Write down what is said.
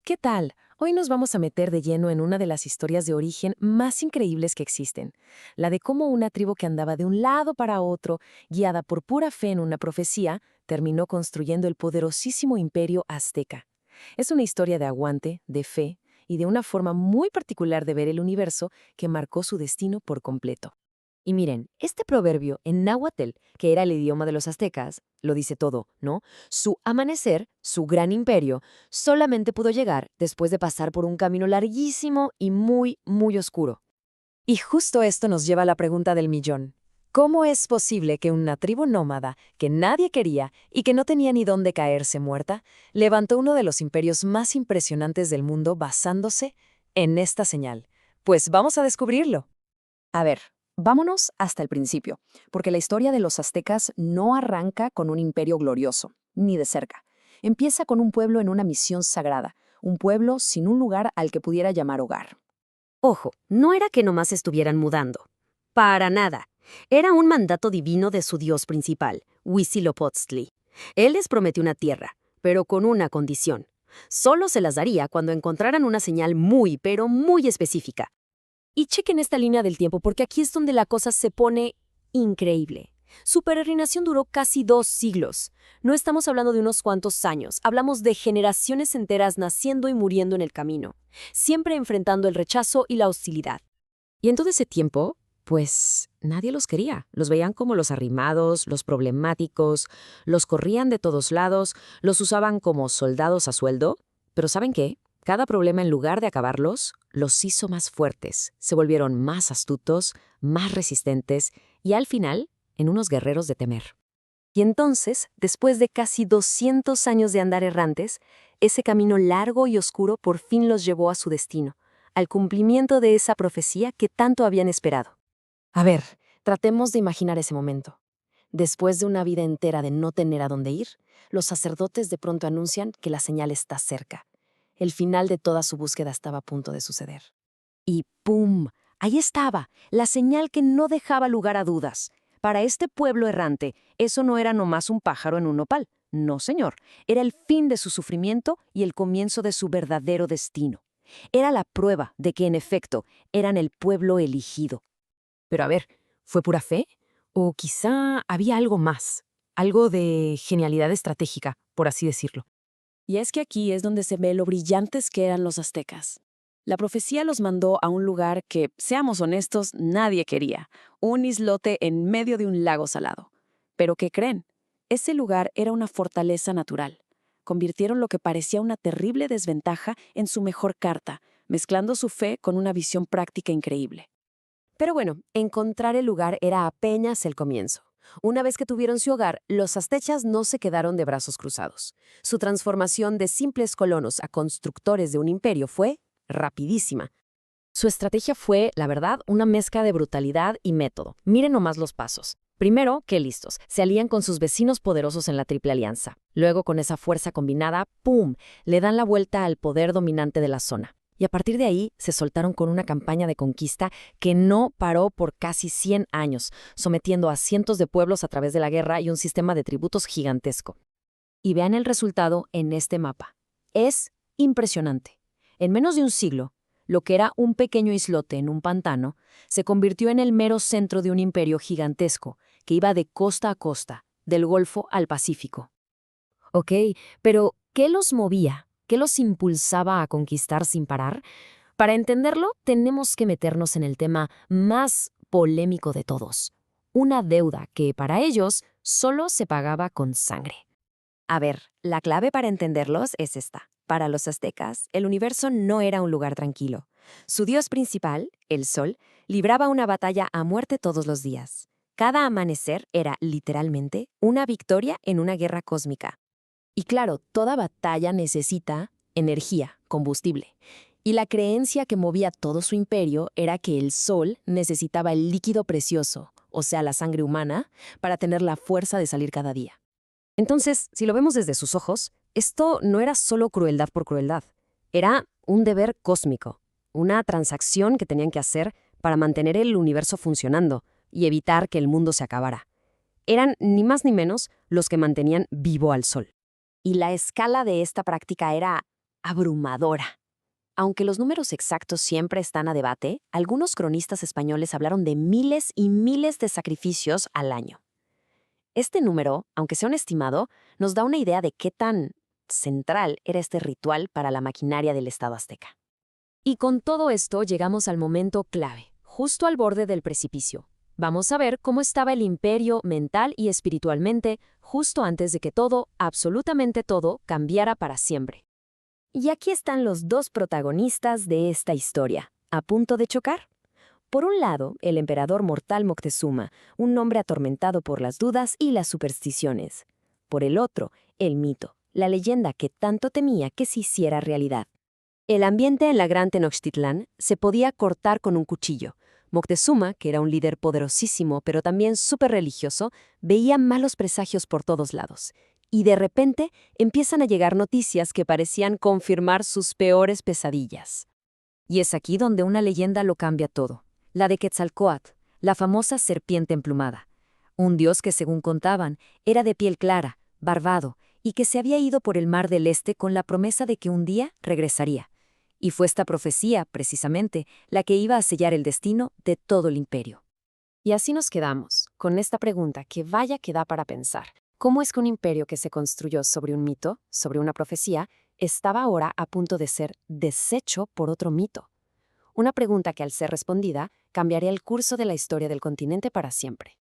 ¿Qué tal? Hoy nos vamos a meter de lleno en una de las historias de origen más increíbles que existen, la de cómo una tribu que andaba de un lado para otro, guiada por pura fe en una profecía, terminó construyendo el poderosísimo imperio azteca. Es una historia de aguante, de fe y de una forma muy particular de ver el universo que marcó su destino por completo. Y miren, este proverbio en náhuatl, que era el idioma de los aztecas, lo dice todo, ¿no? Su amanecer, su gran imperio, solamente pudo llegar después de pasar por un camino larguísimo y muy, muy oscuro. Y justo esto nos lleva a la pregunta del millón. ¿Cómo es posible que una tribu nómada, que nadie quería y que no tenía ni dónde caerse muerta, levantó uno de los imperios más impresionantes del mundo basándose en esta señal? Pues vamos a descubrirlo. A ver, vámonos hasta el principio, porque la historia de los aztecas no arranca con un imperio glorioso, ni de cerca. Empieza con un pueblo en una misión sagrada, un pueblo sin un lugar al que pudiera llamar hogar. Ojo, no era que nomás estuvieran mudando. Para nada. Era un mandato divino de su dios principal, Huitzilopochtli. Él les prometió una tierra, pero con una condición. Solo se las daría cuando encontraran una señal muy, pero muy específica. Y chequen esta línea del tiempo, porque aquí es donde la cosa se pone increíble. Su peregrinación duró casi 2 siglos. No estamos hablando de unos cuantos años, hablamos de generaciones enteras naciendo y muriendo en el camino, siempre enfrentando el rechazo y la hostilidad. Y en todo ese tiempo, pues nadie los quería. Los veían como los arrimados, los problemáticos, los corrían de todos lados, los usaban como soldados a sueldo. Pero ¿saben qué? Cada problema, en lugar de acabarlos, los hizo más fuertes, se volvieron más astutos, más resistentes y al final, en unos guerreros de temer. Y entonces, después de casi 200 años de andar errantes, ese camino largo y oscuro por fin los llevó a su destino, al cumplimiento de esa profecía que tanto habían esperado. A ver, tratemos de imaginar ese momento. Después de una vida entera de no tener a dónde ir, los sacerdotes de pronto anuncian que la señal está cerca. El final de toda su búsqueda estaba a punto de suceder. Y ¡pum! Ahí estaba, la señal que no dejaba lugar a dudas. Para este pueblo errante, eso no era nomás un pájaro en un nopal. No, señor. Era el fin de su sufrimiento y el comienzo de su verdadero destino. Era la prueba de que, en efecto, eran el pueblo elegido. Pero a ver, ¿fue pura fe? ¿O quizá había algo más? Algo de genialidad estratégica, por así decirlo. Y es que aquí es donde se ve lo brillantes que eran los aztecas. La profecía los mandó a un lugar que, seamos honestos, nadie quería, un islote en medio de un lago salado. Pero ¿qué creen? Ese lugar era una fortaleza natural. Convirtieron lo que parecía una terrible desventaja en su mejor carta, mezclando su fe con una visión práctica increíble. Pero bueno, encontrar el lugar era apenas el comienzo. Una vez que tuvieron su hogar, los aztechas no se quedaron de brazos cruzados. Su transformación de simples colonos a constructores de un imperio fue rapidísima. Su estrategia fue, la verdad, una mezcla de brutalidad y método. Miren nomás los pasos. Primero, qué listos, se alían con sus vecinos poderosos en la Triple Alianza. Luego, con esa fuerza combinada, ¡pum!, le dan la vuelta al poder dominante de la zona. Y a partir de ahí, se soltaron con una campaña de conquista que no paró por casi 100 años, sometiendo a cientos de pueblos a través de la guerra y un sistema de tributos gigantesco. Y vean el resultado en este mapa. Es impresionante. En menos de un siglo, lo que era un pequeño islote en un pantano, se convirtió en el mero centro de un imperio gigantesco que iba de costa a costa, del Golfo al Pacífico. Ok, pero ¿qué los movía? ¿Qué los impulsaba a conquistar sin parar? Para entenderlo, tenemos que meternos en el tema más polémico de todos. Una deuda que, para ellos, solo se pagaba con sangre. A ver, la clave para entenderlos es esta. Para los aztecas, el universo no era un lugar tranquilo. Su dios principal, el Sol, libraba una batalla a muerte todos los días. Cada amanecer era, literalmente, una victoria en una guerra cósmica. Y claro, toda batalla necesita energía, combustible. Y la creencia que movía todo su imperio era que el Sol necesitaba el líquido precioso, o sea, la sangre humana, para tener la fuerza de salir cada día. Entonces, si lo vemos desde sus ojos, esto no era solo crueldad por crueldad. Era un deber cósmico, una transacción que tenían que hacer para mantener el universo funcionando y evitar que el mundo se acabara. Eran ni más ni menos los que mantenían vivo al Sol. Y la escala de esta práctica era abrumadora. Aunque los números exactos siempre están a debate, algunos cronistas españoles hablaron de miles y miles de sacrificios al año. Este número, aunque sea un estimado, nos da una idea de qué tan central era este ritual para la maquinaria del Estado azteca. Y con todo esto llegamos al momento clave, justo al borde del precipicio. Vamos a ver cómo estaba el imperio mental y espiritualmente justo antes de que todo, absolutamente todo, cambiara para siempre. Y aquí están los dos protagonistas de esta historia, a punto de chocar. Por un lado, el emperador mortal Moctezuma, un hombre atormentado por las dudas y las supersticiones. Por el otro, el mito, la leyenda que tanto temía que se hiciera realidad. El ambiente en la Gran Tenochtitlán se podía cortar con un cuchillo. Moctezuma, que era un líder poderosísimo pero también súper religioso, veía malos presagios por todos lados. Y de repente empiezan a llegar noticias que parecían confirmar sus peores pesadillas. Y es aquí donde una leyenda lo cambia todo. La de Quetzalcóatl, la famosa serpiente emplumada. Un dios que, según contaban, era de piel clara, barbado, y que se había ido por el Mar del Este con la promesa de que un día regresaría. Y fue esta profecía, precisamente, la que iba a sellar el destino de todo el imperio. Y así nos quedamos, con esta pregunta que vaya que da para pensar. ¿Cómo es que un imperio que se construyó sobre un mito, sobre una profecía, estaba ahora a punto de ser deshecho por otro mito? Una pregunta que, al ser respondida, cambiaría el curso de la historia del continente para siempre.